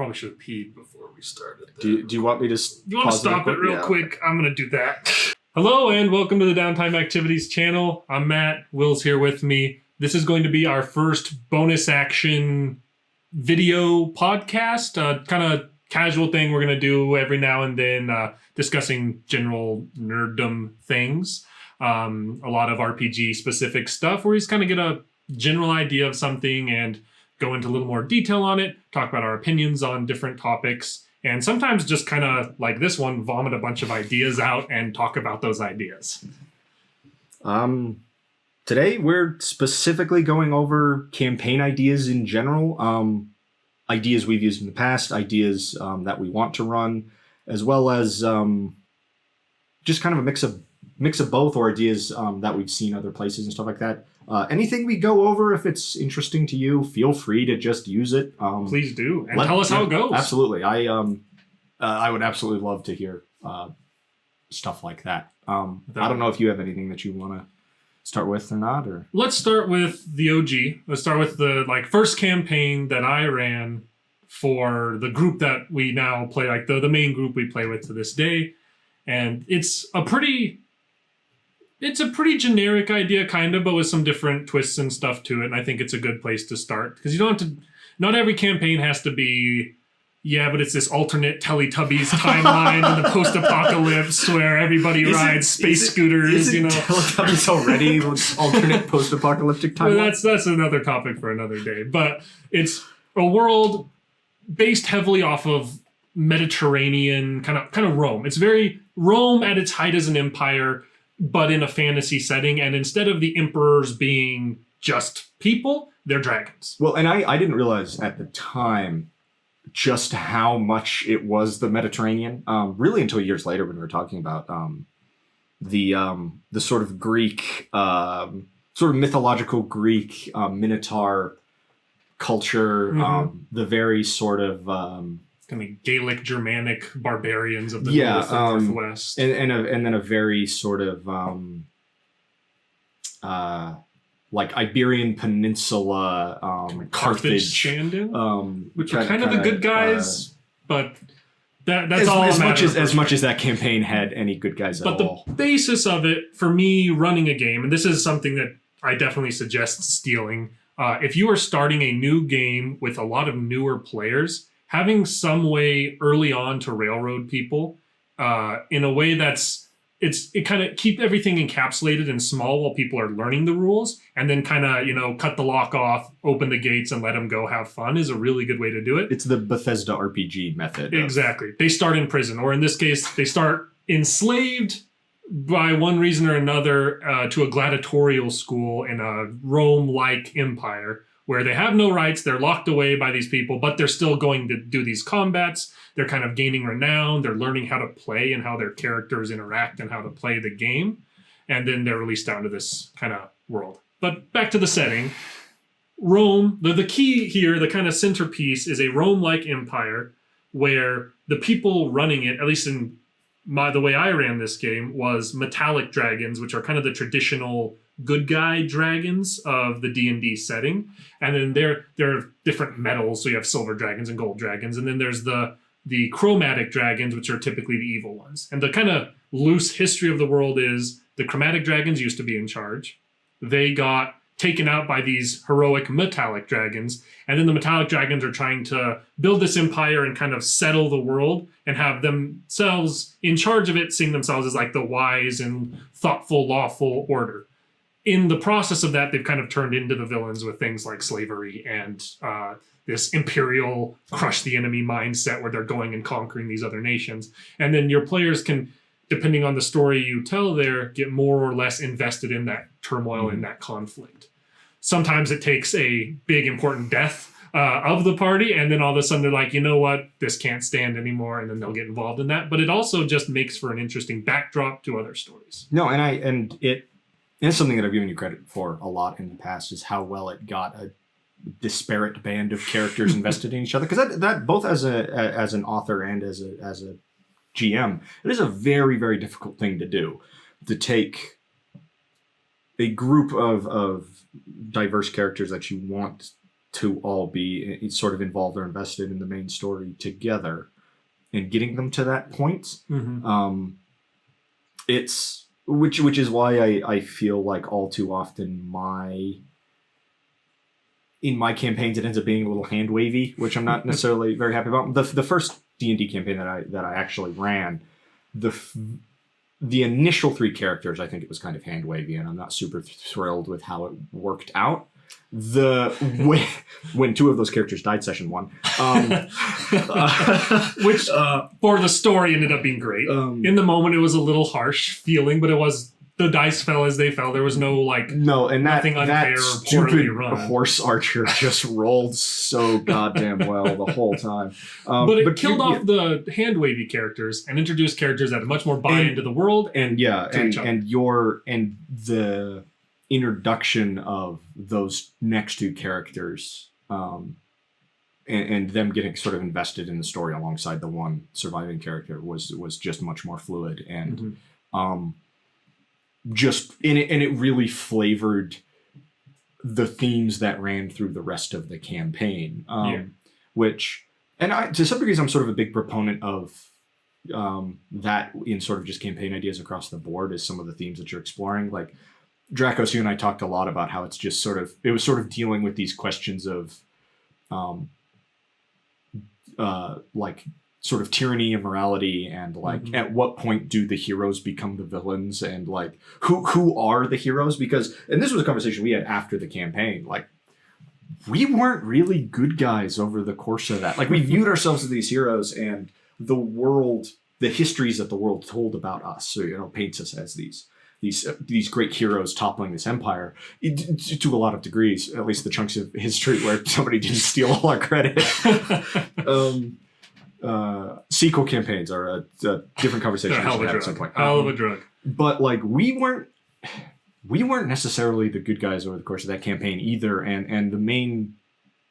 Probably should have peed before we started. Do you want me to You want to stop it real quick? I'm going to do that. Hello and welcome to the Downtime Activities channel. I'm Matt. Will's here with me. This is going to be our first bonus action video podcast. Kind of casual thing we're going to do every now and then, discussing general nerddom things. A lot of RPG specific stuff where you just kind of get a general idea of something and go into a little more detail on it, talk about our opinions on different topics, and sometimes just kind of like this one, vomit a bunch of ideas out and talk about those ideas. Today we're specifically going over campaign ideas in general, ideas we've used in the past, ideas that we want to run, as well as just kind of a mix of both, or ideas that we've seen other places and stuff like that. Anything we go over, if it's interesting to you, feel free to just use it. Please do, and tell us how it goes. Absolutely, I would absolutely love to hear stuff like that. I don't know if you have anything that you want to start with or not, or let's start with the OG. Let's start with the first campaign that I ran for the group that we now play, like the main group we play with to this day, and it's a pretty generic idea, kind of, but with some different twists and stuff to it. And I think it's a good place to start because you don't have to. Not every campaign has to be, but it's this alternate Teletubbies timeline in the post-apocalypse where everybody rides space scooters. Teletubbies already alternate post-apocalyptic timeline. Well, that's another topic for another day. But it's a world based heavily off of Mediterranean kind of Rome. It's very Rome at its height as an empire, but in a fantasy setting, and instead of the emperors being just people, they're dragons. Well, and I didn't realize at the time just how much it was the Mediterranean, really until years later when we were talking about the sort of Greek, sort of mythological Greek Minotaur culture, the very sort of kind of Gaelic Germanic barbarians of the north and northwest, and then a very sort of like Iberian Peninsula, Carthage, which are kind of the good guys, but that's all as much as that campaign had any good guys at all. But the basis of it for me running a game, and this is something that I definitely suggest stealing. If you are starting a new game with a lot of newer players, having some way early on to railroad people in a way it kind of keep everything encapsulated and small while people are learning the rules, and then kind of, cut the lock off, open the gates and let them go have fun is a really good way to do it. It's the Bethesda RPG method. Exactly. They start in prison, or in this case, they start enslaved by one reason or another to a gladiatorial school in a Rome-like empire, where they have no rights, they're locked away by these people, but they're still going to do these combats. They're kind of gaining renown. They're learning how to play and how their characters interact and how to play the game. And then they're released down to this kind of world. But back to the setting. Rome, the key here, the kind of centerpiece, is a Rome-like empire where the people running it, at least in the way I ran this game, was metallic dragons, which are kind of the traditional good guy dragons of the D&D setting. And then there are different metals, so you have silver dragons and gold dragons, and then there's the chromatic dragons, which are typically the evil ones. And the kind of loose history of the world is the chromatic dragons used to be in charge. They got taken out by these heroic metallic dragons, and then the metallic dragons are trying to build this empire and kind of settle the world and have themselves in charge of it, seeing themselves as like the wise and thoughtful, lawful order. In the process of that, they've kind of turned into the villains with things like slavery and this imperial crush the enemy mindset where they're going and conquering these other nations. And then your players can, depending on the story you tell there, get more or less invested in that turmoil and that conflict. Sometimes it takes a big important death of the party, and then all of a sudden they're like, you know what, this can't stand anymore, and then they'll get involved in that. But it also just makes for an interesting backdrop to other stories. No, and it's something that I've given you credit for a lot in the past, is how well it got a disparate band of characters invested in each other. Because that both as an author and as a GM, it is a very, very difficult thing to do, to take a group of diverse characters that you want to all be sort of involved or invested in the main story together, and getting them to that point. It's which is why I feel like all too often in my campaigns it ends up being a little hand wavy, which I'm not necessarily very happy about. The first D&D campaign that I actually ran, the initial 3 characters, I think it was kind of hand wavy, and I'm not super thrilled with how it worked out. When 2 of those characters died session 1, which for the story ended up being great. In the moment, it was a little harsh feeling, but it was the dice fell as they fell. There was nothing unfair or poorly run. Horse archer just rolled so goddamn well the whole time. But it killed off the hand wavy characters and introduced characters that had much more buy into the world and the introduction of those next 2 characters and them getting sort of invested in the story alongside the one surviving character was just much more fluid and it really flavored the themes that ran through the rest of the campaign, which, and to some degrees I'm sort of a big proponent of that in sort of just campaign ideas across the board is some of the themes that you're exploring. Like Dracos, you and I talked a lot about how it's just it was sort of dealing with these questions of like sort of tyranny and morality and like at what point do the heroes become the villains and like who are the heroes, because, and this was a conversation we had after the campaign, like we weren't really good guys over the course of that. Like we viewed ourselves as these heroes, and the histories that the world told about us, so paints us as these great heroes toppling this empire to a lot of degrees, at least the chunks of history where somebody didn't steal all our credit. Sequel campaigns are a different conversation we should have at some point. Hell of a drug. But like we weren't necessarily the good guys over the course of that campaign either, and the main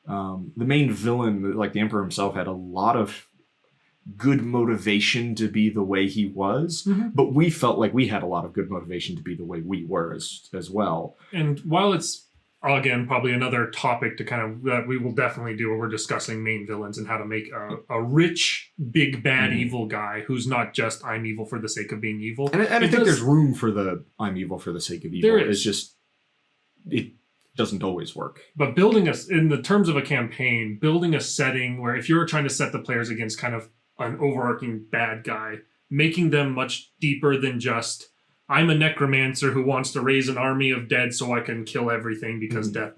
villain, like the Emperor himself, had a lot of good motivation to be the way he was, but we felt like we had a lot of good motivation to be the way we were as well. And while it's again probably another topic to kind of that we will definitely do, where we're discussing main villains and how to make a rich big bad evil guy who's not just I'm evil for the sake of being evil. And I think there's room for the I'm evil for the sake of evil. There is. It's just it doesn't always work. But building in the terms of a campaign, building a setting where if you're trying to set the players against kind of an overarching bad guy, making them much deeper than just I'm a necromancer who wants to raise an army of dead so I can kill everything because death.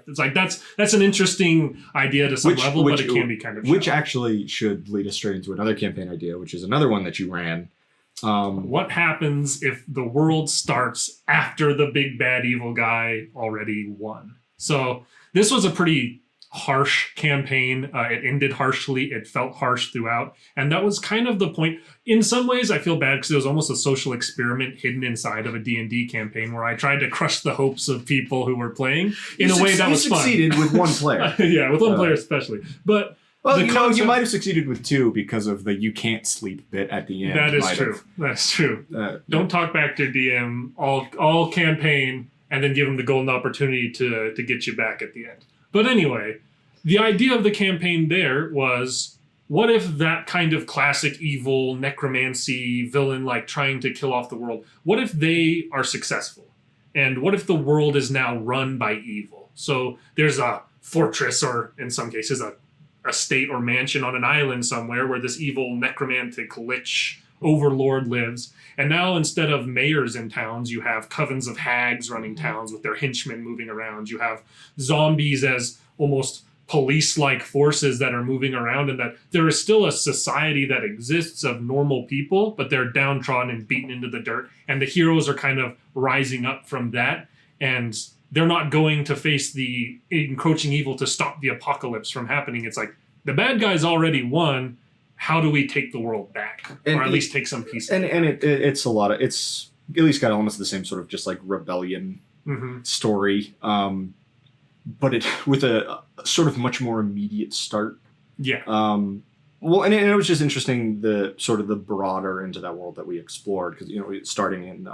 It's like that's an interesting idea to some level, but it can be kind of which actually should lead us straight into another campaign idea, which is another one that you ran. What happens if the world starts after the big bad evil guy already won? So this was a pretty harsh campaign. It ended harshly. It felt harsh throughout. And that was kind of the point. In some ways, I feel bad because it was almost a social experiment hidden inside of a D&D campaign where I tried to crush the hopes of people who were playing in a way that was fun. You succeeded with one player. Yeah, with one player especially. But you might have succeeded with 2 because of the you can't sleep bit at the end. That is true. That's true. Don't talk back to DM all campaign and then give him the golden opportunity to get you back at the end. But anyway, the idea of the campaign there was, what if that kind of classic evil necromancy villain, like trying to kill off the world, what if they are successful? And what if the world is now run by evil? So there's a fortress, or in some cases a state or mansion on an island somewhere where this evil necromantic lich overlord lives. And now instead of mayors in towns, you have covens of hags running towns with their henchmen moving around. You have zombies as almost police-like forces that are moving around, and that there is still a society that exists of normal people, but they're downtrodden and beaten into the dirt. And the heroes are kind of rising up from that. And they're not going to face the encroaching evil to stop the apocalypse from happening. It's like, the bad guys already won. How do we take the world back? Or at least take some pieces. And it's a lot of, it's at least got almost the same sort of just like rebellion story. But it with a sort of much more immediate start. Yeah. Well, and it was just interesting, the sort of the broader into that world that we explored, because starting in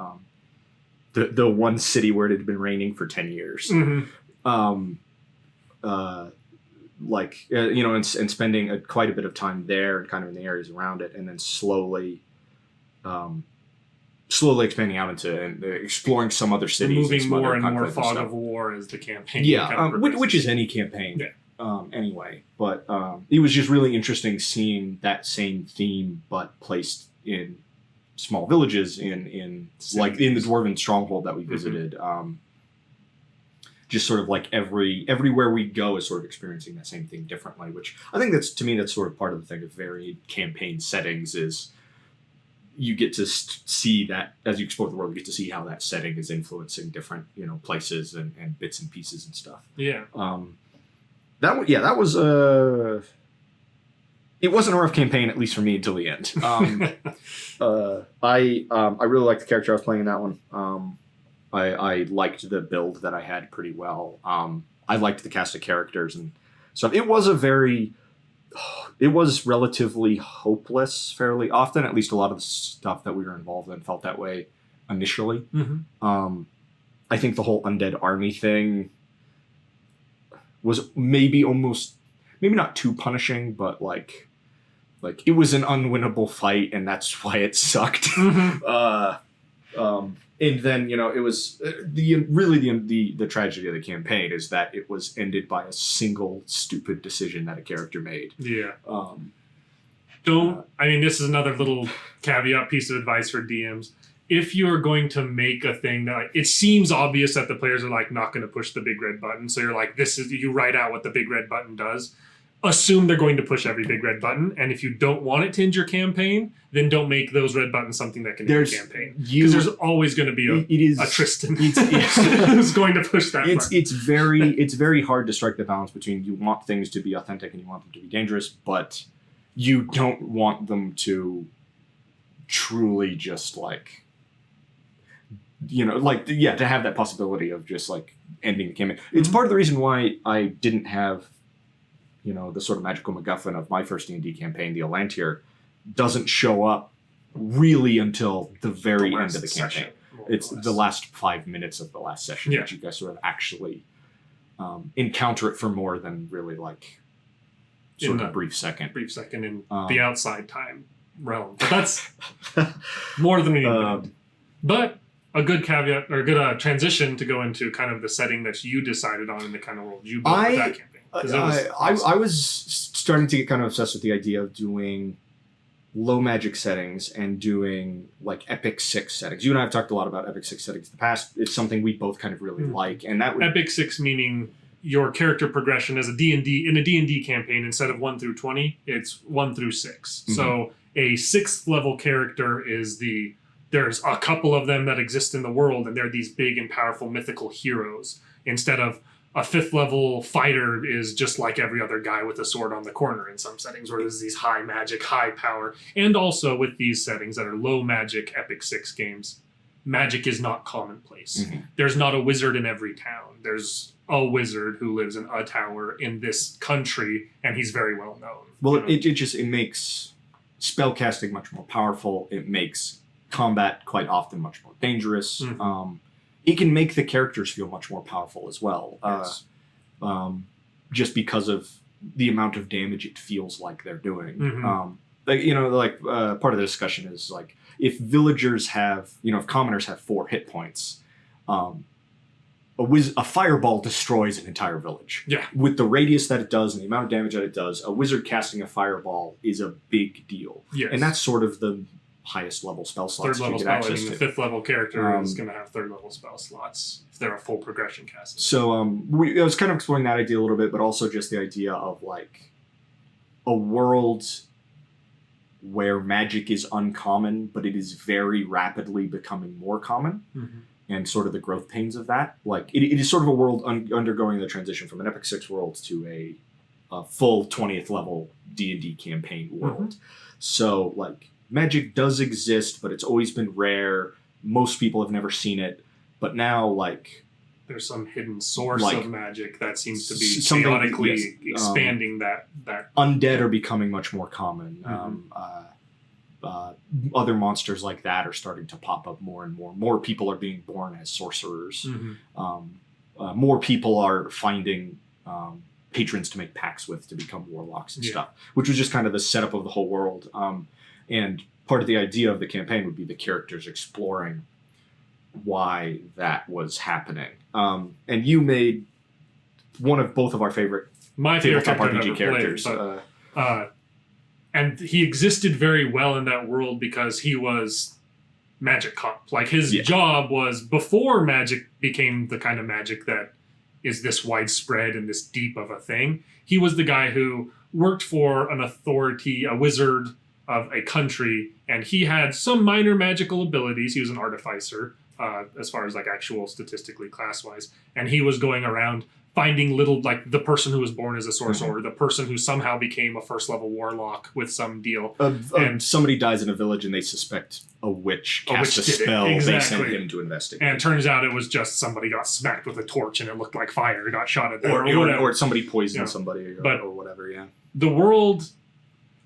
the one city where it had been raining for 10 years. and spending quite a bit of time there and kind of in the areas around it, and then slowly expanding out into and exploring some other cities, moving more and more fog of war as the campaign. Which is any campaign. Anyway, but it was just really interesting seeing that same theme but placed in small villages in like in the dwarven stronghold that we visited. Just sort of like everywhere we go is sort of experiencing that same thing differently, which I think that's sort of part of the thing of varied campaign settings is you get to see that as you explore the world, you get to see how that setting is influencing different, places and bits and pieces and stuff. Yeah. That was it wasn't a rough campaign, at least for me, until the end. I really liked the character I was playing in that one. I liked the build that I had pretty well. I liked the cast of characters and stuff. It was relatively hopeless fairly often. At least a lot of the stuff that we were involved in felt that way initially. I think the whole undead army thing was maybe not too punishing, but like it was an unwinnable fight, and that's why it sucked. And then it was the tragedy of the campaign is that it was ended by a single stupid decision that a character made. Yeah. This is another little caveat piece of advice for DMs. If you're going to make a thing that it seems obvious that the players are not going to push the big red button, so you're you write out what the big red button does. Assume they're going to push every big red button, and if you don't want it to end your campaign, then don't make those red buttons something that can end your campaign. Because there's always going to be a Tristan who's going to push that button. It's very hard to strike the balance between you want things to be authentic and you want them to be dangerous, but you don't want them to truly just to have that possibility of just ending the campaign. It's part of the reason why I didn't have the sort of magical MacGuffin of my first D&D campaign, the Elantir, doesn't show up really until the very end of the campaign. It's the last 5 minutes of the last session that you guys sort of actually encounter it for more than really sort of a brief second in the outside time realm. But that's more than we need. But a good caveat or a good transition to go into kind of the setting that you decided on in the kind of world you built with that campaign. I was starting to get kind of obsessed with the idea of doing low magic settings and doing Epic 6 settings. You and I have talked a lot about Epic 6 settings in the past. It's something we both kind of really like, and that Epic 6 meaning your character progression as a D&D campaign, instead of 1 through 20, it's 1 through 6. So a 6th level character is there's a couple of them that exist in the world, and they're these big and powerful mythical heroes, instead of a 5th level fighter is just like every other guy with a sword on the corner in some settings where there's these high magic, high power. And also with these settings that are low magic Epic 6 games, magic is not commonplace. There's not a wizard in every town. There's a wizard who lives in a tower in this country, and he's very well known. Well, it makes spellcasting much more powerful. It makes combat quite often much more dangerous. It can make the characters feel much more powerful as well, just because of the amount of damage it feels like they're doing. Part of the discussion is if villagers have, if commoners have 4 hit points, a fireball destroys an entire village. Yeah. With the radius that it does and the amount of damage that it does, a wizard casting a fireball is a big deal. Yes. And that's sort of the highest level spell slots. 3rd level spell. The 5th level character is going to have 3rd level spell slots if they're a full progression caster. So I was kind of exploring that idea a little bit, but also just the idea of a world where magic is uncommon, but it is very rapidly becoming more common, and sort of the growth pains of that. It is sort of a world undergoing the transition from an Epic 6 world to a full 20th level D&D campaign world. So magic does exist, but it's always been rare. Most people have never seen it. But now, there's some hidden source of magic that seems to be chaotically expanding that. Undead are becoming much more common. Other monsters like that are starting to pop up more and more. More people are being born as sorcerers. More people are finding patrons to make pacts with to become warlocks and stuff, which was just kind of the setup of the whole world. And part of the idea of the campaign would be the characters exploring why that was happening. And you made one of both of our favorite tabletop RPG characters. And he existed very well in that world because he was magic cop. Like his job was, before magic became the kind of magic that is this widespread and this deep of a thing, he was the guy who worked for an authority, a wizard of a country, and he had some minor magical abilities. He was an artificer, as far as like actual statistically class-wise, and he was going around finding little, like the person who was born as a sorcerer, the person who somehow became a first-level warlock with some deal. And somebody dies in a village and they suspect a witch cast a spell. They send him to investigate. And it turns out it was just somebody got smacked with a torch and it looked like fire, got shot at them, or somebody poisoned somebody or whatever, The world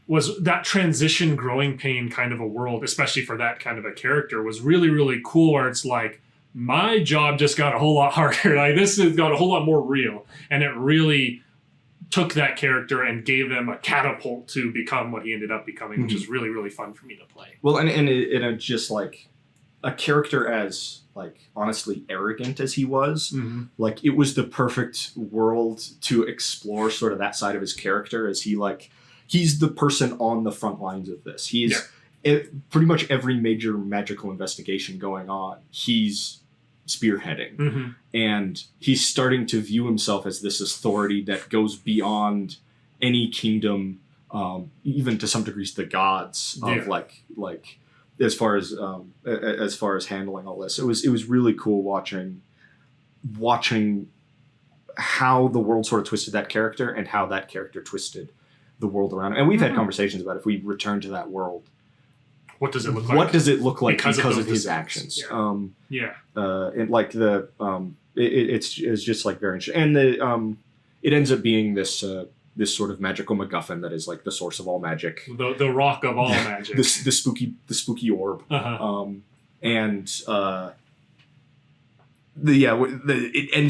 was that transition growing pain kind of a world, especially for that kind of a character, was really, really cool, where it's like, my job just got a whole lot harder. Like this has got a whole lot more real. And it really took that character and gave them a catapult to become what he ended up becoming, which is really, really fun for me to play. Well, and it just like a character as like honestly arrogant as he was, like it was the perfect world to explore sort of that side of his character, as he's the person on the front lines of this. He's pretty much every major magical investigation going on, he's spearheading. And he's starting to view himself as this authority that goes beyond any kingdom, even to some degrees the gods of like as far as handling all this. It was really cool watching how the world sort of twisted that character and how that character twisted the world around him. And we've had conversations about if we return to that world, what does it look like? What does it look like because of his actions? And like the it's just like very interesting. And it ends up being this sort of magical MacGuffin that is like the source of all magic, the rock of all magic, the spooky orb. It ends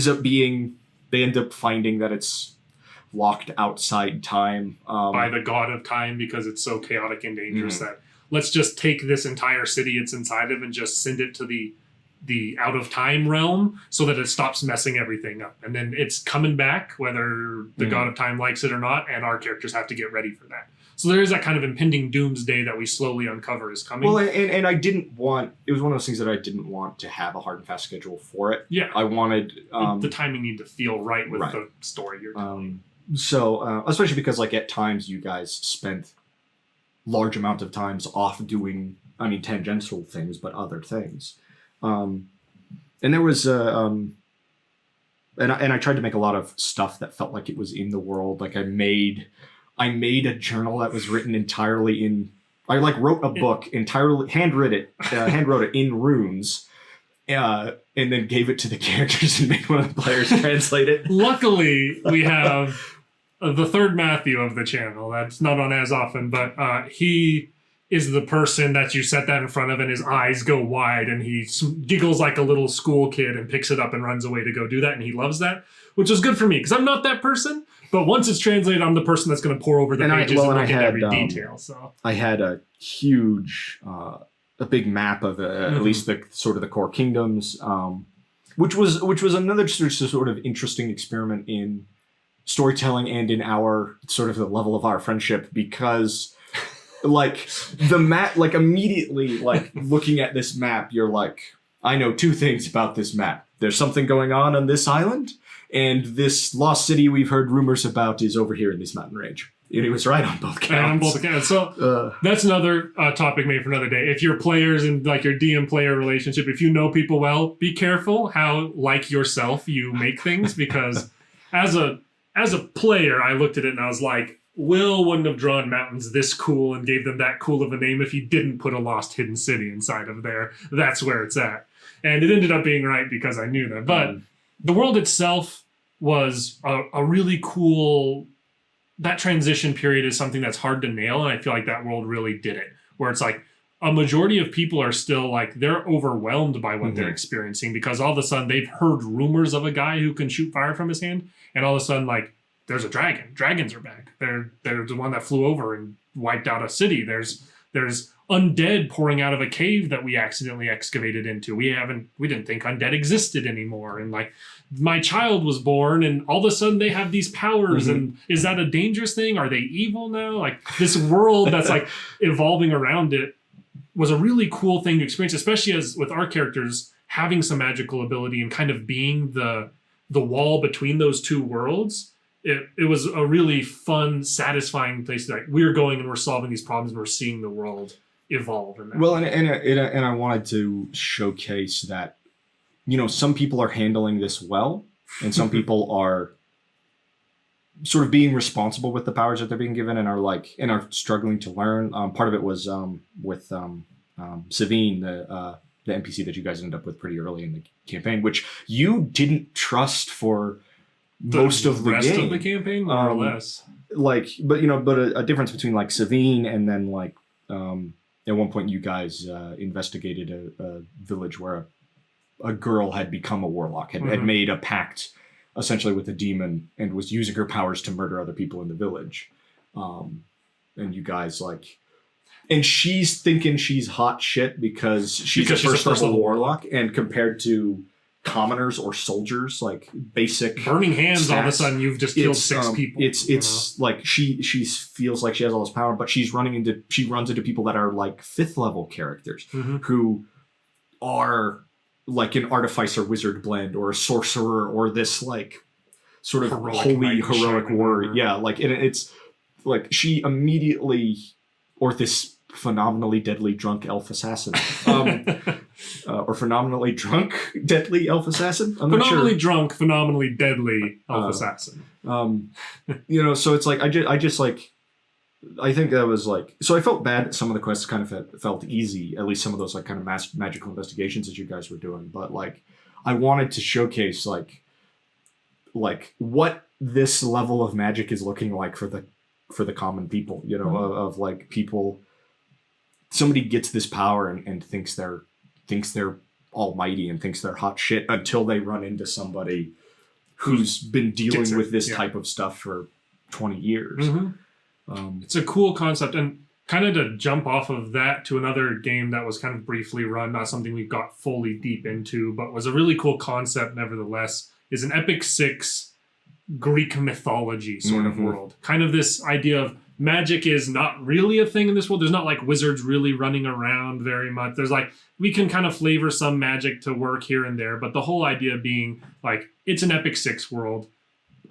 up being, they end up finding that it's locked outside time by the god of time, because it's so chaotic and dangerous that let's just take this entire city it's inside of and just send it to the out of time realm so that it stops messing everything up. And then it's coming back whether the god of time likes it or not, and our characters have to get ready for that. So there is that kind of impending doomsday that we slowly uncover is coming. Well, and I didn't want, it was one of those things that I didn't want to have a hard and fast schedule for it. Yeah. I wanted the timing need to feel right with the story you're telling. So especially because like at times you guys spent large amount of times off doing, tangential things, but other things. And there was, and I tried to make a lot of stuff that felt like it was in the world. Like I made a journal that was written entirely in, I like wrote a book entirely, handwrote it in runes, and then gave it to the characters and made one of the players translate it. Luckily, we have the third Matthew of the channel. That's not on as often, but he is the person that you set that in front of and his eyes go wide and he giggles like a little school kid and picks it up and runs away to go do that. And he loves that, which is good for me because I'm not that person. But once it's translated, I'm the person that's going to pour over the pages and look at every detail. So I had a huge, a big map of at least the sort of the core kingdoms, which was another sort of interesting experiment in storytelling and in our sort of the level of our friendship, because like the map, like immediately, like looking at this map, you're like, I know two things about this map. There's something going on this island, and this lost city we've heard rumors about is over here in this mountain range. And it was right on both counts. So that's another topic made for another day. If your players and like your DM player relationship, if you know people well, be careful how like yourself you make things, because as a player, I looked at it and I was like, Will wouldn't have drawn mountains this cool and gave them that cool of a name if he didn't put a lost hidden city inside of there. That's where it's at. And it ended up being right because I knew that. But the world itself was a really cool... That transition period is something that's hard to nail, and I feel like that world really did it. Where it's like a majority of people are still like, they're overwhelmed by what they're experiencing, because all of a sudden they've heard rumors of a guy who can shoot fire from his hand, and all of a sudden like there's a dragon. Dragons are back. They're the one that flew over and wiped out a city. There's undead pouring out of a cave that we accidentally excavated into. We didn't think undead existed anymore. And like my child was born and all of a sudden they have these powers. And is that a dangerous thing? Are they evil now? Like this world that's like evolving around it was a really cool thing to experience, especially as with our characters having some magical ability and kind of being the wall between those two worlds. It was a really fun, satisfying place. Like we're going and we're solving these problems and we're seeing the world evolve. In that well, and I wanted to showcase that, you know, some people are handling this well, and some people are sort of being responsible with the powers that they're being given and are struggling to learn. Part of it was with Savine, the NPC that you guys ended up with pretty early in the campaign, which you didn't trust for most of the rest game. of the campaign, more or less. Like, but a difference between like Savine and then like at one point you guys investigated a village where a girl had become a warlock, had made a pact essentially with a demon and was using her powers to murder other people in the village. And you guys like, and she's thinking she's hot shit because she's a first level warlock, and compared to commoners or soldiers, like basic burning hands, stats, all of a sudden you've just killed 6 people. It's like she feels like she has all this power, but she runs into people that are like 5th level characters who are like an artificer wizard blend or a sorcerer or this like sort of heroic warrior. Yeah, like it's like she immediately, or this phenomenally deadly drunk elf assassin. Or phenomenally drunk, deadly elf assassin. I'm not sure. Phenomenally drunk, phenomenally deadly elf assassin. You know, so it's like I just like, I think that was like, so I felt bad that some of the quests kind of felt easy, at least some of those like kind of magical investigations that you guys were doing. But like, I wanted to showcase like what this level of magic is looking like for the common people. You know, of like people. Somebody gets this power and thinks they're almighty and thinks they're hot shit until they run into somebody who's been dealing with this type of stuff for 20 years. It's a cool concept, and kind of to jump off of that to another game that was kind of briefly run, not something we got fully deep into, but was a really cool concept nevertheless, is an Epic 6 Greek mythology sort of world. Kind of this idea of magic is not really a thing in this world. There's not like wizards really running around very much. There's like, we can kind of flavor some magic to work here and there, but the whole idea being like, it's an Epic 6 world.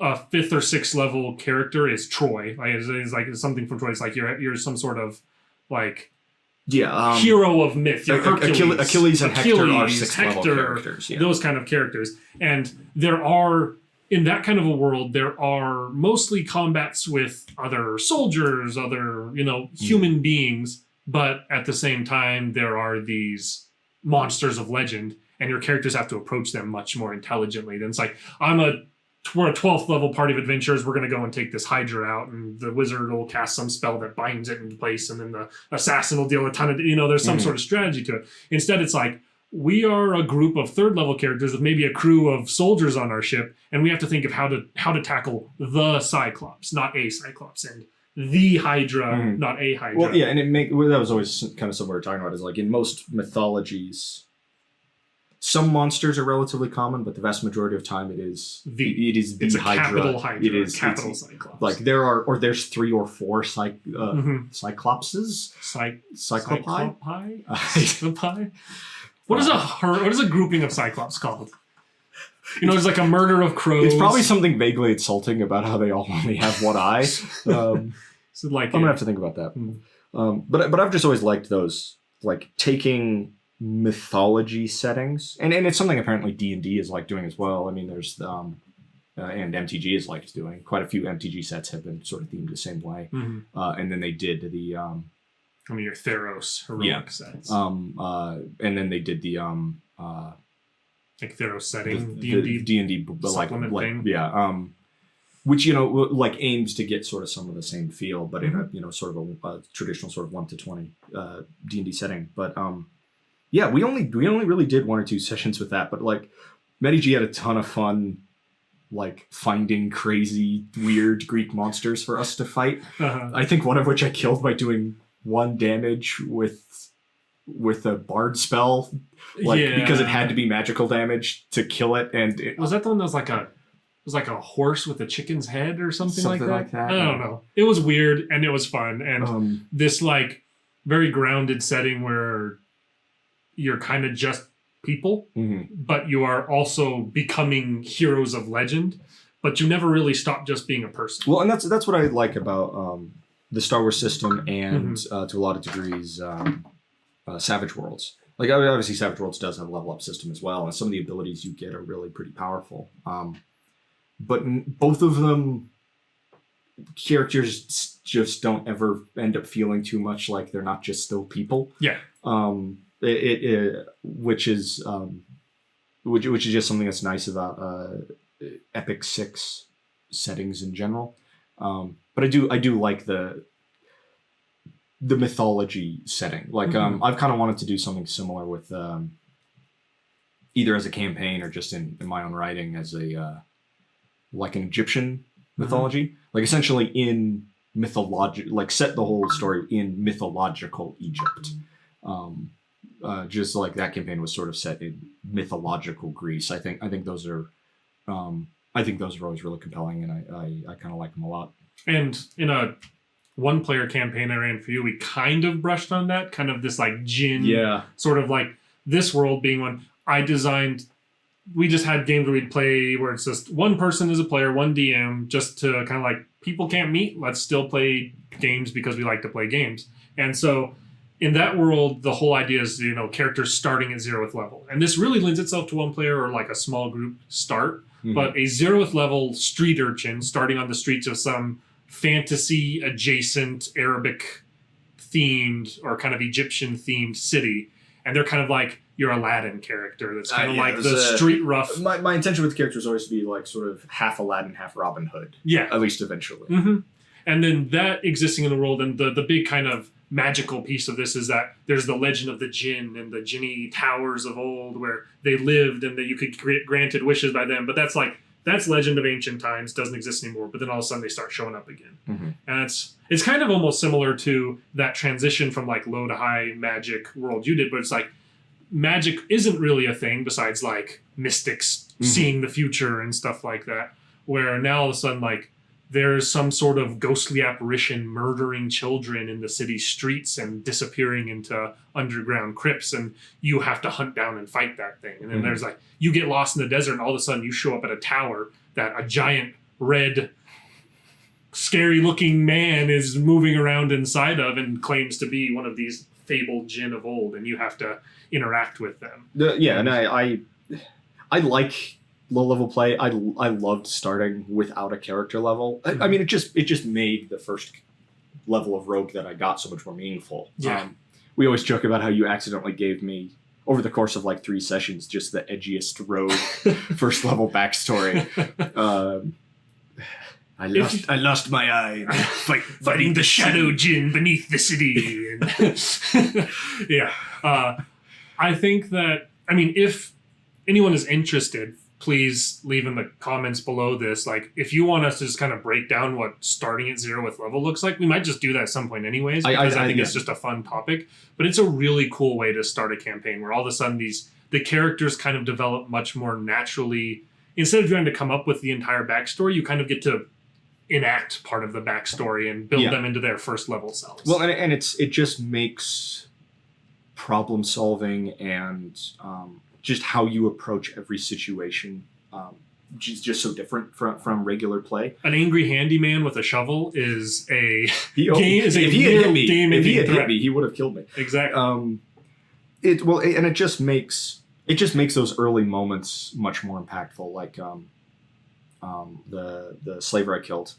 A 5th or 6th level character is Troy. Like it's something from Troy. It's like you're some sort of like hero of myth. You're Achilles and Hector are 6th level characters. Yeah. Those kind of characters. And there are, in that kind of a world, there are mostly combats with other soldiers, other, human beings, but at the same time, there are these monsters of legend, and your characters have to approach them much more intelligently. Then it's like, we're a 12th level party of adventurers, we're going to go and take this Hydra out, and the wizard will cast some spell that binds it into place, and then the assassin will deal a ton of, there's some sort of strategy to it. Instead, it's like, we are a group of 3rd level characters with maybe a crew of soldiers on our ship, and we have to think of how to tackle the Cyclops, not a Cyclops, and the Hydra, not a Hydra. Well, yeah, and that was always kind of something we were talking about, is like in most mythologies, some monsters are relatively common, but the vast majority of time it is the it's Hydra. A capital Hydra. It is capital Cyclops. Like there's 3 or 4 Cyclopses. Cyclopi. What is a grouping of Cyclops called? There's like a murder of crows. It's probably something vaguely insulting about how they all only have one eye. So I'm gonna have to think about that. But I've just always liked those, like taking mythology settings, and it's something apparently D&D is like doing as well. I mean, there's and MTG is like doing. Quite a few MTG sets have been sort of themed the same way. And then they did the your Theros heroic sets. And then they did the like Theros setting D&D supplement thing. Yeah. Which like aims to get sort of some of the same feel, but in a sort of a traditional sort of 1 to 20 D&D setting. But yeah, we only really did 1 or 2 sessions with that, but like MediG had a ton of fun like finding crazy, weird Greek monsters for us to fight. Uh-huh. I think one of which I killed by doing 1 damage with a bard spell, because it had to be magical damage to kill it. And was that the one that was like a horse with a chicken's head or something like that? I Yeah. don't know. It was weird and it was fun. And this like very grounded setting where you're kind of just people, but you are also becoming heroes of legend, but you never really stop just being a person. Well, and that's what I like about the Star Wars system and to a lot of degrees Savage Worlds. Like obviously Savage Worlds does have a level up system as well, and some of the abilities you get are really pretty powerful. But both of them, characters just don't ever end up feeling too much like they're not just still people. Yeah. Which is just something that's nice about Epic 6 settings in general. But I do like the mythology setting. Like I've kind of wanted to do something similar with either as a campaign or just in my own writing as a like an Egyptian mythology, like essentially in like set the whole story in mythological Egypt. Just like that campaign was sort of set in mythological Greece. I think those are always really compelling, and I kind of like them a lot. And in a 1-player campaign I ran for you, we kind of brushed on that, kind of this like djinn, sort of like this world being one. I designed. We just had games where we'd play where it's just one person is a player, one DM, just to kind of like, people can't meet, let's still play games because we like to play games. And so in that world, the whole idea is, characters starting at 0th level. And this really lends itself to 1 player or like a small group start. But a 0th level street urchin starting on the streets of some fantasy adjacent Arabic themed or kind of Egyptian themed city. And they're kind of like your Aladdin character that's kind of like the street rough. My intention with the characters always to be like sort of half Aladdin, half Robin Hood. Yeah. At least eventually. And then that existing in the world, and the big kind of magical piece of this is that there's the legend of the jinn and the jinni towers of old where they lived and that you could get granted wishes by them. But that's legend of ancient times, doesn't exist anymore. But then all of a sudden they start showing up again. And it's kind of almost similar to that transition from like low to high magic world you did, but it's like magic isn't really a thing besides like mystics seeing the future and stuff like that, where now all of a sudden like there's some sort of ghostly apparition murdering children in the city streets and disappearing into underground crypts, and you have to hunt down and fight that thing. And then there's like, you get lost in the desert and all of a sudden you show up at a tower that a giant red scary looking man is moving around inside of and claims to be one of these fabled jinn of old, and you have to interact with them. And I like low level play. I loved starting without a character level. I mean, it just made the first level of rogue that I got so much more meaningful. We always joke about how you accidentally gave me, over the course of like 3 sessions, just the edgiest rogue first level backstory. I lost my eye fighting the shadow jinn beneath the city. I think that, I mean, if anyone is interested, please leave in the comments below this. Like, if you want us to just kind of break down what starting at 0th level looks like, we might just do that at some point anyways, because I think it's just a fun topic. But it's a really cool way to start a campaign where all of a sudden the characters kind of develop much more naturally. Instead of trying to come up with the entire backstory, you kind of get to enact part of the backstory and build them into their first level selves. Well, and it just makes problem solving and just how you approach every situation just so different from regular play. An angry handyman with a shovel is a game. If he had hit me, he would have killed me. Exactly. It just makes those early moments much more impactful. Like the slaver I killed,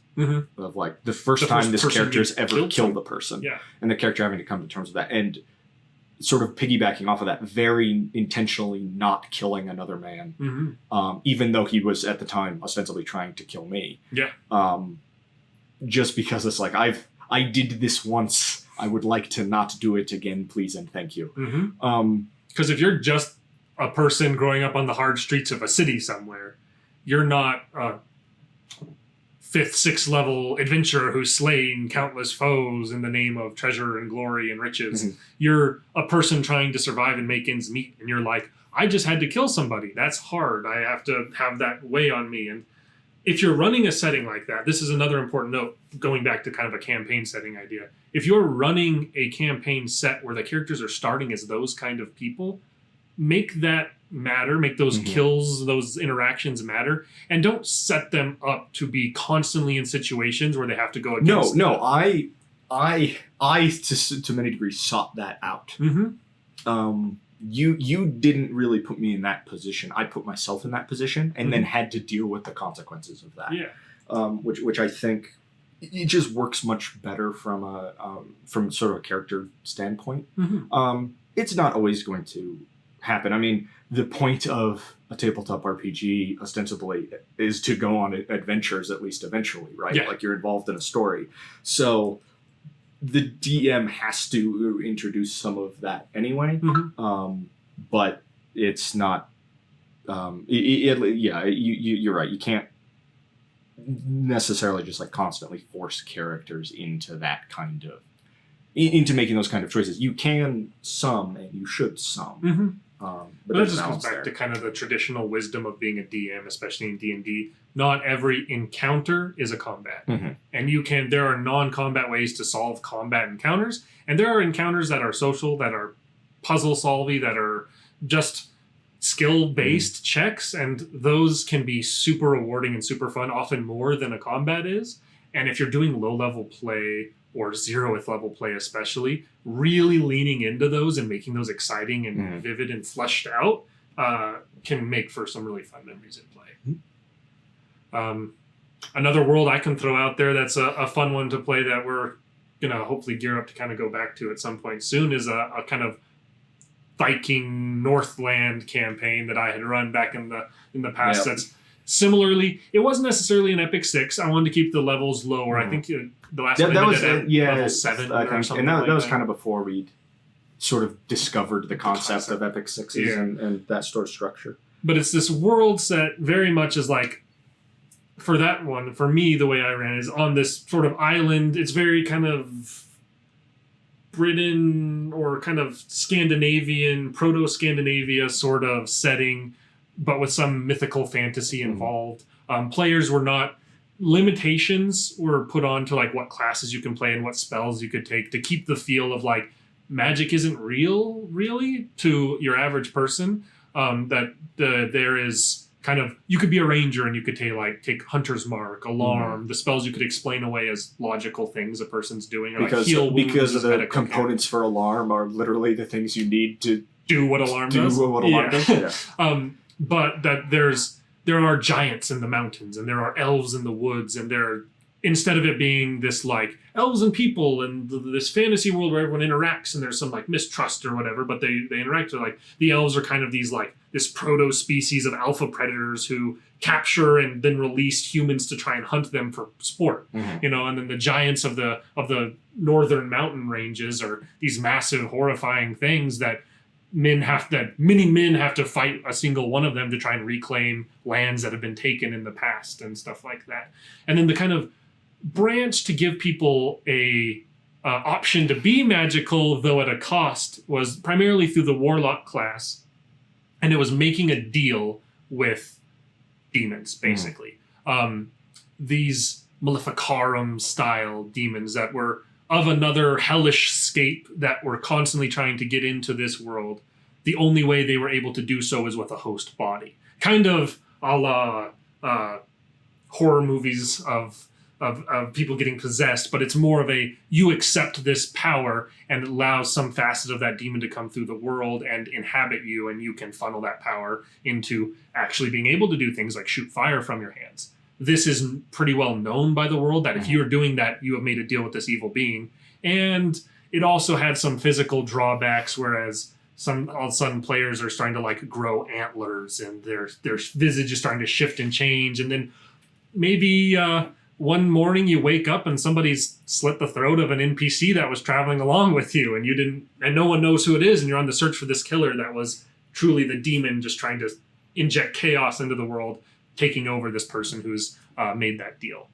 of like the first time this character's ever killed a person, and the character having to come to terms with that, and sort of piggybacking off of that, very intentionally not killing another man, even though he was at the time ostensibly trying to kill me. Just because it's like, I did this once, I would like to not do it again, please and thank you. Because if you're just a person growing up on the hard streets of a city somewhere, you're not a 5th, 6th level adventurer who's slain countless foes in the name of treasure and glory and riches. Mhm. You're a person trying to survive and make ends meet, and you're like, I just had to kill somebody. That's hard. I have to have that weigh on me. And if you're running a setting like that, this is another important note, going back to kind of a campaign setting idea. If you're running a campaign set where the characters are starting as those kind of people, make that matter, make those kills, those interactions matter, and don't set them up to be constantly in situations where they have to go against. No, I to many degrees sought that out. You didn't really put me in that position. I put myself in that position and then had to deal with the consequences of that. Yeah. Which I think it just works much better from a from sort of a character standpoint. It's not always going to happen. I mean, the point of a tabletop RPG ostensibly is to go on adventures, at least eventually, right? Yeah. Like you're involved in a story. So the DM has to introduce some of that anyway. But it's not, you're right. You can't necessarily just like constantly force characters into that kind of, into making those kind of choices. You can some, and you should some. But that just comes back to kind of the traditional wisdom of being a DM, especially in D&D. Not every encounter is a combat. And there are non-combat ways to solve combat encounters. And there are encounters that are social, that are puzzle-solvy, that are just skill-based checks. And those can be super rewarding and super fun, often more than a combat is. And if you're doing low-level play or 0th level play especially, really leaning into those and making those exciting and vivid and fleshed out can make for some really fun memories in play. Another world I can throw out there that's a fun one to play that we're going to hopefully gear up to kind of go back to at some point soon is a kind of Viking Northland campaign that I had run back in the past. That's similarly, it wasn't necessarily an epic 6. I wanted to keep the levels lower. I think the last one was at level 7 or something. And that was kind of before we'd sort of discovered the concept of epic 6s and that sort of structure. But it's this world set very much as like, for that one, for me, the way I ran is on this sort of island. It's very kind of Britain or kind of Scandinavian, proto-Scandinavia sort of setting, but with some mythical fantasy involved. Players were not... Limitations were put on to like what classes you can play and what spells you could take to keep the feel of like magic isn't real, really, to your average person. There is kind of... You could be a ranger and you could take Hunter's Mark, Alarm, the spells you could explain away as logical things a person's doing. Or because of the components for Alarm are literally the things you need to do what Alarm does. Yeah. But that there are giants in the mountains and there are elves in the woods, and instead of it being this like elves and people and this fantasy world where everyone interacts and there's some like mistrust or whatever, but they interact. Like the elves are kind of these like this proto species of alpha predators who capture and then release humans to try and hunt them for sport. And then the giants of the northern mountain ranges are these massive horrifying things that many men have to fight a single one of them to try and reclaim lands that have been taken in the past and stuff like that. And then the kind of branch to give people a option to be magical, though at a cost, was primarily through the warlock class, and it was making a deal with demons, basically. These Maleficarum style demons that were of another hellish scape that were constantly trying to get into this world. The only way they were able to do so is with a host body. Kind of a la horror movies of people getting possessed, but it's more of you accept this power and allows some facet of that demon to come through the world and inhabit you, and you can funnel that power into actually being able to do things like shoot fire from your hands. This is pretty well known by the world that if you're doing that, you have made a deal with this evil being. And it also had some physical drawbacks, whereas all of a sudden players are starting to like grow antlers and their visage is starting to shift and change. And then maybe one morning you wake up and somebody's slit the throat of an NPC that was traveling along with you, and no one knows who it is, and you're on the search for this killer that was truly the demon just trying to inject chaos into the world. taking over this person who's made that deal.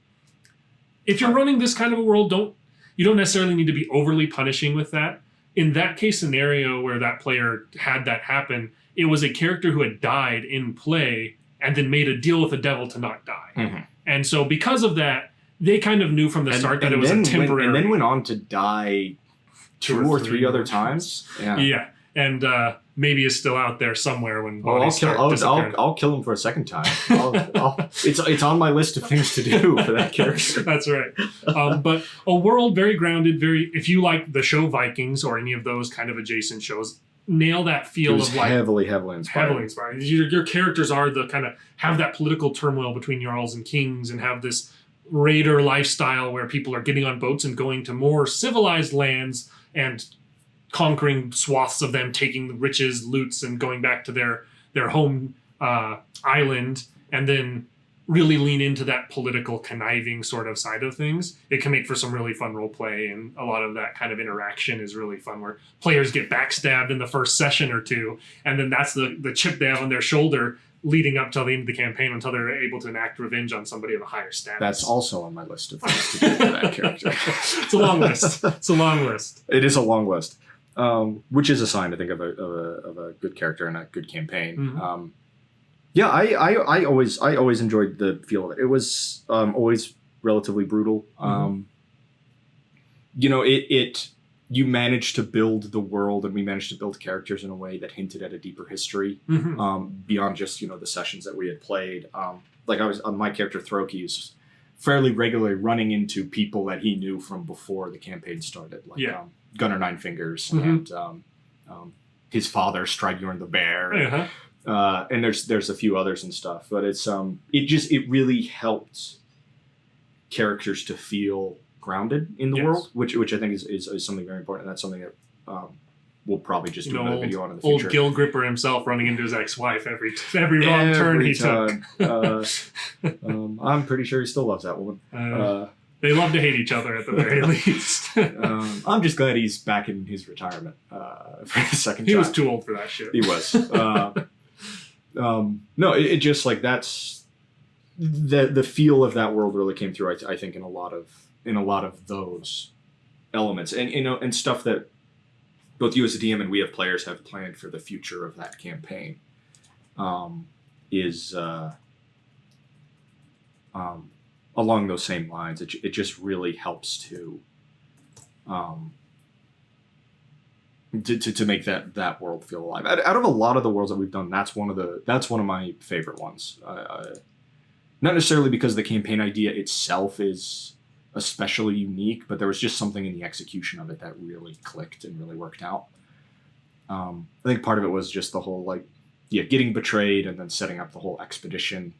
If you're running this kind of a world, you don't necessarily need to be overly punishing with that. In that case scenario where that player had that happen, it was a character who had died in play and then made a deal with the devil to not die. Mm-hmm. And so because of that, they kind of knew from the start that it was a temporary... and then went on to die two or three other times. Yeah. And maybe is still out there somewhere when bodies I'll kill him for a second time. It's on my list of things to do for that character. That's right. But a world very grounded, if you like the show Vikings or any of those kind of adjacent shows, nail that feel of like heavily inspired. Heavily inspired. Your characters are the kind of have that political turmoil between jarls and kings and have this raider lifestyle where people are getting on boats and going to more civilized lands and conquering swaths of them, taking the riches, loots, and going back to their home island, and then really lean into that political conniving sort of side of things. It can make for some really fun role play, and a lot of that kind of interaction is really fun where players get backstabbed in the first session or two, and then that's the chip they have on their shoulder leading up till the end of the campaign until they're able to enact revenge on somebody of a higher status. That's also on my list of things to do for that character. It's a long list. It's a long list. It is a long list. Which is a sign, I think, of a good character and a good campaign. Mm-hmm. I always enjoyed the feel of it. It was always relatively brutal. Mm-hmm. You managed to build the world, and we managed to build characters in a way that hinted at a deeper history, mm-hmm. Beyond just the sessions that we had played. Like I was on my character Throki is fairly regularly running into people that he knew from before the campaign started, like Gunnar Nine Fingers mm-hmm. and his father Strideyorn the Bear, uh-huh. And there's a few others and stuff. But it really helped characters to feel grounded in the world, which I think is something very important. And that's something that we'll probably just do another video on in the future. Old Gil Gripper himself running into his ex-wife every wrong turn he took. I'm pretty sure he still loves that woman. They love to hate each other at the very least. I'm just glad he's back in his retirement for the second time. He was too old for that shit. He was. No, it just like that's the feel of that world really came through. I think in a lot of those elements, and and stuff that both you as a DM and we have players have planned for the future of that campaign. Is along those same lines. It just really helps to make that world feel alive. Out of a lot of the worlds that we've done, that's one of my favorite ones. Not necessarily because the campaign idea itself is especially unique, but there was just something in the execution of it that really clicked and really worked out. I think part of it was just the whole getting betrayed and then setting up the whole expedition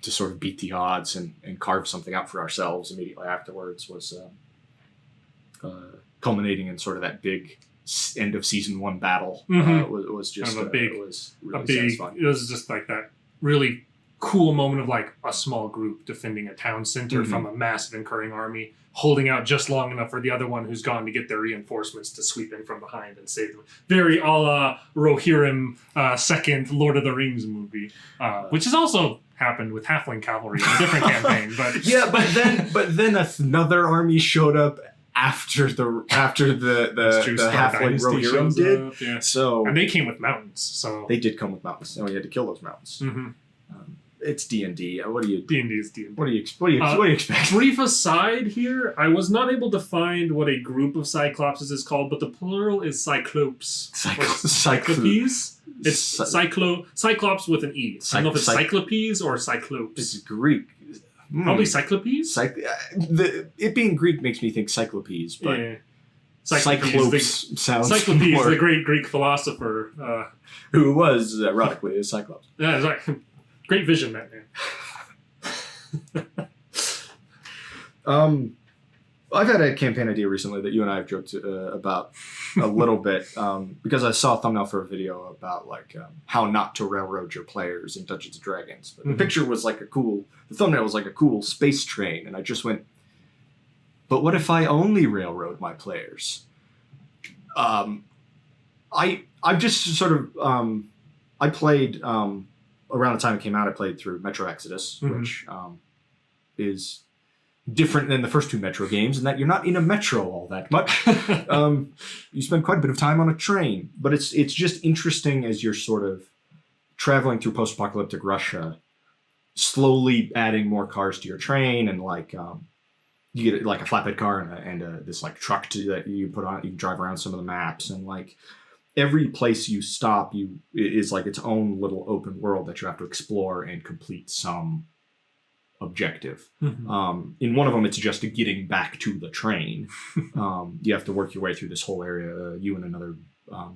to sort of beat the odds and carve something out for ourselves immediately afterwards was culminating in sort of that big end of season 1 battle. Mm-hmm. Was just kind of it was really satisfying. It was just like that really cool moment of like a small group defending a town center mm-hmm. from a massive incurring army, holding out just long enough for the other one who's gone to get their reinforcements to sweep in from behind and save them. Very a la Rohirrim second Lord of the Rings movie, which has also happened with Halfling cavalry in a different campaign. But yeah, but then another army showed up after the Halfling Rohirrim did. Yeah. So and they came with mountains. So they did come with mountains, and we had to kill those mountains. Mm-hmm. It's D&D. What do you? D&D is D&D. What do you expect? Brief aside here, I was not able to find what a group of Cyclopses is called, but the plural is Cyclopes. Cyclopes? It's Cyclops with an E. I don't know if it's Cyclopes or Cyclopes. It's Greek. Probably Cyclopes? It being Greek makes me think Cyclopes, but yeah. Cyclopes sounds Cyclopes, more... the great Greek philosopher. Who was, ironically, a Cyclops. Yeah, it's like... Great vision, that man. I've had a campaign idea recently that you and I have joked about a little bit because I saw a thumbnail for a video about how not to railroad your players in Dungeons & Dragons. But the picture was the thumbnail was like a cool space train, and I just went, but what if I only railroad my players? I just sort of I played around the time it came out, I played through Metro Exodus, Mhm. which is different than the first two Metro games in that you're not in a metro all that much. You spend quite a bit of time on a train, but it's just interesting as you're sort of traveling through post-apocalyptic Russia, slowly adding more cars to your train, and like you get like a flatbed car and this like truck that you put on. You can drive around some of the maps, and like every place you stop, is like its own little open world that you have to explore and complete some objective. Mhm. In one of them, it's just getting back to the train. You have to work your way through this whole area, you and another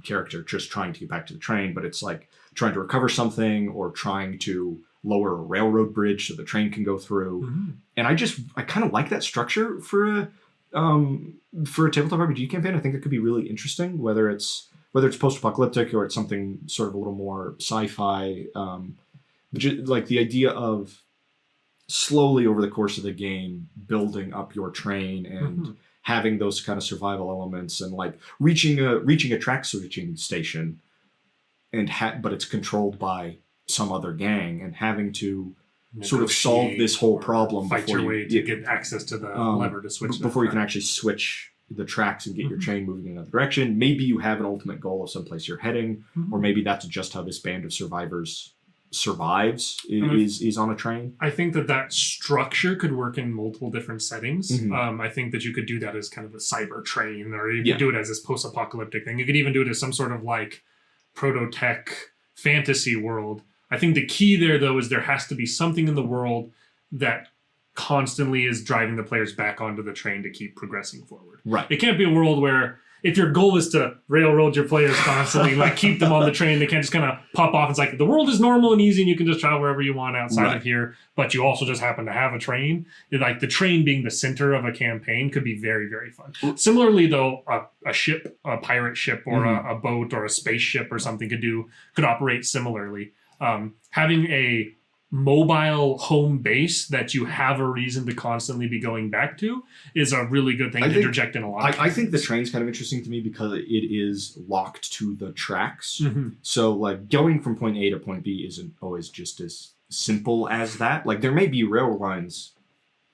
character just trying to get back to the train, but it's like trying to recover something or trying to lower a railroad bridge so the train can go through. Mhm. And I kind of like that structure for a tabletop RPG campaign. I think it could be really interesting, whether it's post-apocalyptic or it's something sort of a little more sci-fi. But just, like the idea of slowly over the course of the game building up your train and having those kind of survival elements, and like reaching a track switching station, and but it's controlled by some other gang, and having to sort of solve this whole problem fight before your way to get access to the lever to switch before you can actually switch the tracks and get your train moving in another direction. Maybe you have an ultimate goal of someplace you're heading, or maybe that's just how this band of survivors survives, is on a train. I think that structure could work in multiple different settings. Mhm. I think that you could do that as kind of a cyber train, or you Yeah. could do it as this post-apocalyptic thing. You could even do it as some sort of like proto-tech fantasy world. I think the key there, though, is there has to be something in the world that constantly is driving the players back onto the train to keep progressing forward. Right. It can't be a world where if your goal is to railroad your players constantly, like keep them on the train, they can't just kind of pop off. It's like the world is normal and easy and you can just travel wherever you want outside of here, but you also just happen to have a train. Like the train being the center of a campaign could be very, very fun. Similarly, though, a ship, a pirate ship, or a boat or a spaceship or something could operate similarly. Having a mobile home base that you have a reason to constantly be going back to is a really good thing to interject in a lot. I think the train's kind of interesting to me because it is locked to the tracks. Mm-hmm. So like going from point A to point B isn't always just as simple as that. Like there may be rail lines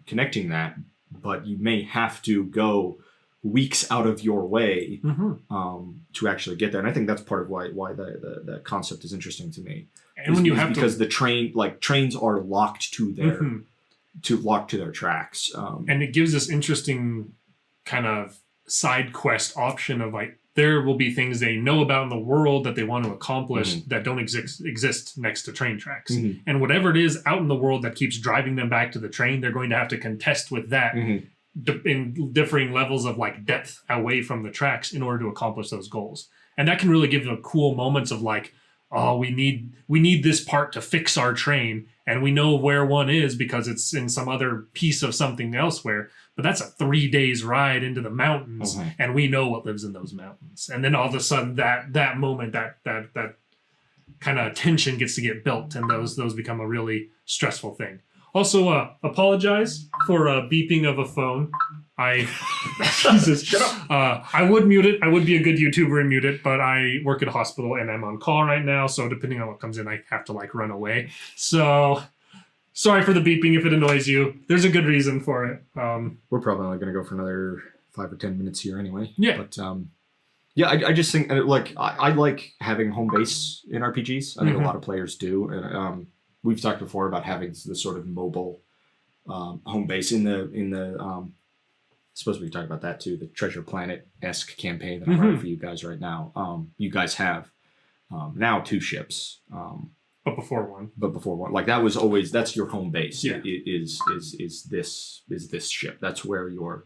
connecting that, but you may have to go weeks out of your way to actually get there. And I think that's part of why the concept is interesting to me. And when you have because the trains are locked to their tracks, and it gives this interesting kind of side quest option of like there will be things they know about in the world that they want to accomplish that don't exist next to train tracks, and whatever it is out in the world that keeps driving them back to the train, they're going to have to contest with that in differing levels of like depth away from the tracks in order to accomplish those goals. And that can really give them cool moments of like, oh, we need this part to fix our train, and we know where one is because it's in some other piece of something elsewhere. But that's a 3 days ride into the mountains, and we know what lives in those mountains. And then all of a sudden, that moment, that kind of tension gets to get built, and those become a really stressful thing. Also, apologize for beeping of a phone. Jesus, shut up. I would mute it. I would be a good YouTuber and mute it, but I work at a hospital and I'm on call right now. So depending on what comes in, I have to like run away. So sorry for the beeping if it annoys you. There's a good reason for it. We're probably only going to go for another 5 or 10 minutes here anyway. Yeah. But yeah, I just think like I like having home base in RPGs. I think a lot of players do, and we've talked before about having this sort of mobile home base in the suppose we talk about that too. The Treasure Planet-esque campaign that I'm running for you guys right now. You guys have now 2 ships. But before one. Like that was always, that's your home base. Yeah. Is this ship. That's where your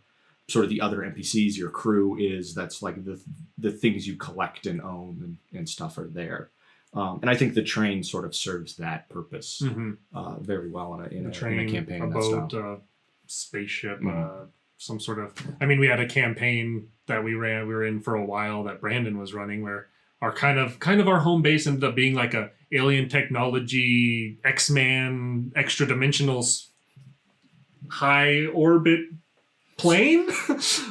sort of the other NPCs, your crew is. That's like the things you collect and own and stuff are there. And I think the train sort of serves that purpose very well in a campaign. A boat, a spaceship, some sort of. I mean, we had a campaign that we were in for a while that Brandon was running, where our kind of our home base ended up being like a alien technology, X-Man, extra dimensional, high orbit plane.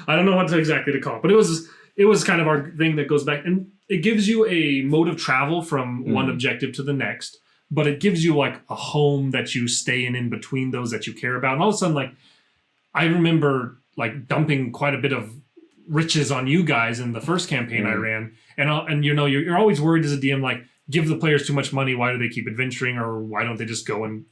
I don't know what exactly to call it, but it was kind of our thing that goes back, and it gives you a mode of travel from one objective to the next. but it gives you like a home that you stay in between those that you care about. And all of a sudden, like, I remember like dumping quite a bit of riches on you guys in the first campaign I ran. And you know, you're always worried as a DM, like, give the players too much money. Why do they keep adventuring? Or why don't they just go and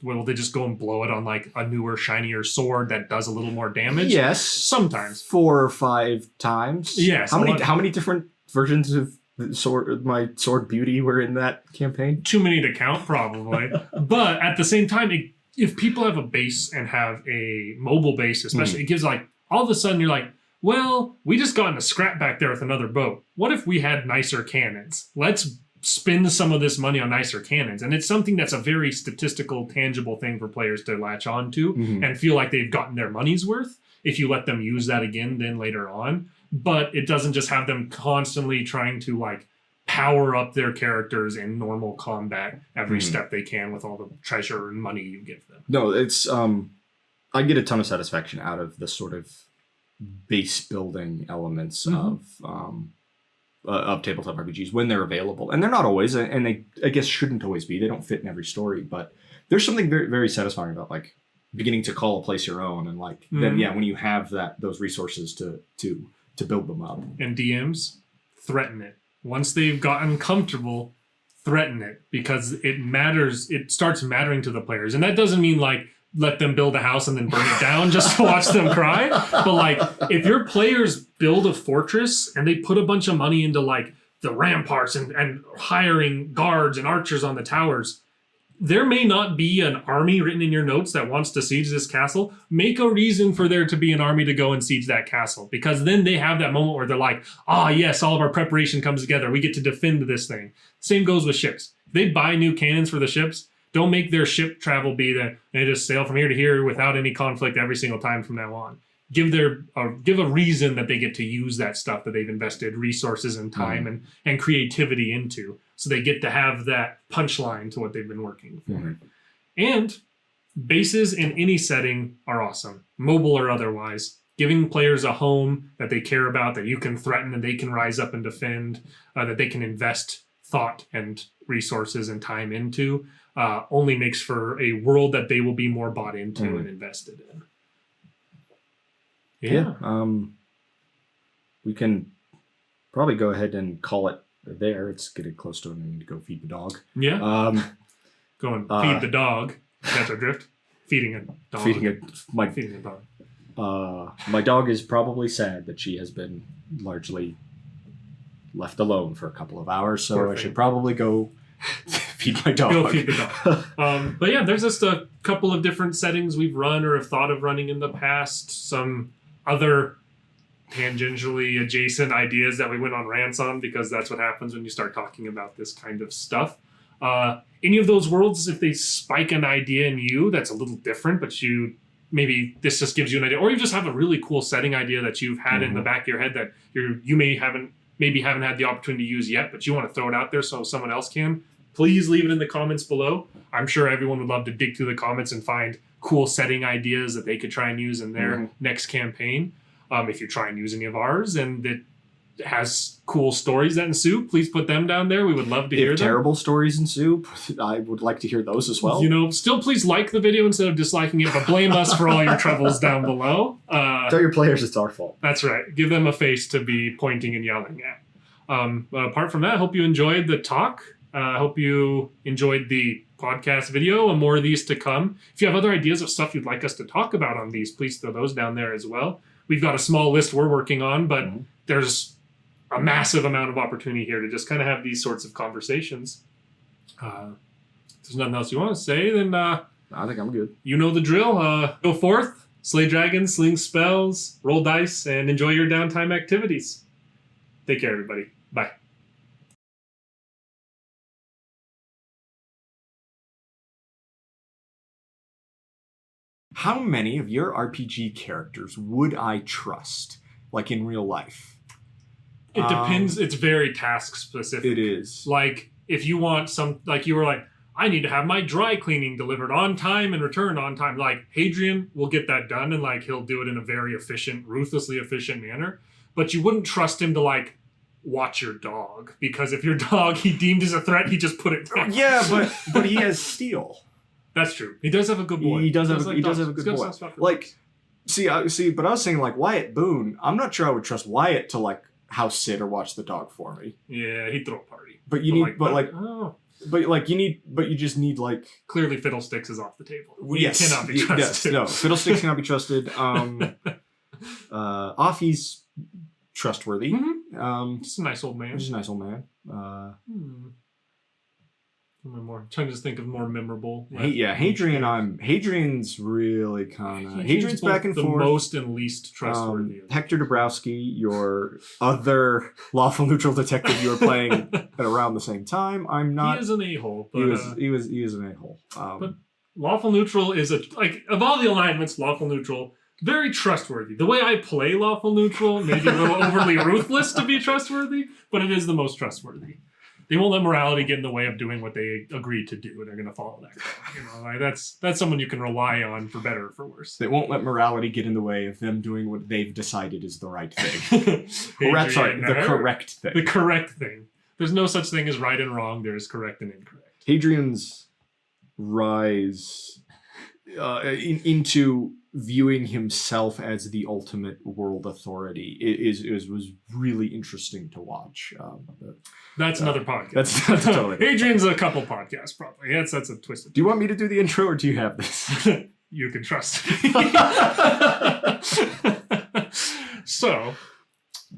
blow it on like a newer, shinier sword that does a little more damage? Yes. Sometimes. 4 or 5 times. Yes. How many different versions of my sword beauty were in that campaign? Too many to count, probably. But at the same time, if people have a base and have a mobile base, especially, it gives like, all of a sudden you're like, well, we just got in a scrap back there with another boat. What if we had nicer cannons? Let's spend some of this money on nicer cannons. And it's something that's a very statistical, tangible thing for players to latch on to and feel like they've gotten their money's worth if you let them use that again then later on. But it doesn't just have them constantly trying to like power up their characters in normal combat every step they can with all the treasure and money you give them. No, it's I get a ton of satisfaction out of the sort of base building elements of tabletop RPGs when they're available, and they're not always, and they, I guess, shouldn't always be. They don't fit in every story, but there's something very, very satisfying about like beginning to call a place your own, and like then when you have those resources to build them up. And DMs threaten it once they've gotten comfortable. Threaten it because it matters. It starts mattering to the players, and that doesn't mean like let them build a house and then burn it down just to watch them cry. But like, if your players build a fortress and they put a bunch of money into like the ramparts and hiring guards and archers on the towers, there may not be an army written in your notes that wants to siege this castle. Make a reason for there to be an army to go and siege that castle, because then they have that moment where they're like, yes, all of our preparation comes together. We get to defend this thing. Same goes with ships. They buy new cannons for the ships. Don't make their ship travel be that they just sail from here to here without any conflict every single time from now on. Give a reason that they get to use that stuff that they've invested resources and time and creativity into, so they get to have that punchline to what they've been working for. And bases in any setting are awesome, mobile or otherwise. Giving players a home that they care about, that you can threaten and they can rise up and defend, that they can invest thought and resources and time into, only makes for a world that they will be more bought into and invested in. Yeah. We can probably go ahead and call it there. It's getting close to when I need to go feed the dog. Yeah. Go and feed the dog. That's our drift. Feeding a dog. Feeding a dog. My dog is probably sad that she has been largely left alone for a couple of hours, so I should probably go feed my dog. Go feed the dog. But yeah, there's just a couple of different settings we've run or have thought of running in the past. Some other tangentially adjacent ideas that we went on rants on, because that's what happens when you start talking about this kind of stuff. Any of those worlds, if they spike an idea in you that's a little different, but maybe this just gives you an idea, or you just have a really cool setting idea that you've had in the back of your head that you maybe haven't had the opportunity to use yet, but you want to throw it out there so someone else can, please leave it in the comments below. I'm sure everyone would love to dig through the comments and find cool setting ideas that they could try and use in their next campaign. If you try and use any of ours and it has cool stories that ensue, please put them down there. We would love to hear them. If terrible stories ensue, I would like to hear those as well. Still please like the video instead of disliking it, but blame us for all your troubles down below. Tell your players it's our fault. That's right. Give them a face to be pointing and yelling at. But apart from that, I hope you enjoyed the talk. I hope you enjoyed the podcast video and more of these to come. If you have other ideas of stuff you'd like us to talk about on these, please throw those down there as well. We've got a small list we're working on, but there's a massive amount of opportunity here to just kind of have these sorts of conversations. If there's nothing else you want to say, then I think I'm good. You know the drill. Go forth, slay dragons, sling spells, roll dice, and enjoy your downtime activities. Take care, everybody. Bye. How many of your RPG characters would I trust, like in real life? It depends. It's very task specific. It is. Like, if you want you were like, I need to have my dry cleaning delivered on time and returned on time. Like, Hadrian will get that done, and like he'll do it in a very efficient, ruthlessly efficient manner. But you wouldn't trust him to like watch your dog, because if your dog he deemed as a threat, he just put it down. Yeah, but he has steel. That's true. He does have a good boy. He does have a good boy. Like, but I was saying like Wyatt Boone. I'm not sure I would trust Wyatt to like house sit or watch the dog for me. Yeah, he'd throw a party. But you just need like clearly Fiddlesticks is off the table. Yes, He cannot be trusted. No, Fiddlesticks cannot be trusted. Offie's trustworthy. Mm-hmm. Just a nice old man. I'm trying to just think of more memorable. Hadrian's really kind of... Hadrian's back and the forth. The most and least trustworthy. Hector Dabrowski, your other lawful neutral detective you were playing at around the same time. I'm not... He is an a-hole. But, he is an a-hole. But lawful neutral is of all the alignments, lawful neutral, very trustworthy. The way I play lawful neutral, maybe a little overly ruthless to be trustworthy, but it is the most trustworthy. They won't let morality get in the way of doing what they agreed to do, and they're going to follow that code. That's someone you can rely on for better or for worse. They won't let morality get in the way of them doing what they've decided is the right thing. The correct thing. The correct thing. There's no such thing as right and wrong. There is correct and incorrect. Hadrian's rise into viewing himself as the ultimate world authority was really interesting to watch. That's another podcast. That's totally Hadrian's a couple podcasts, probably. That's a twisted. Do you want me to do the intro, or do you have this? You can trust me. So,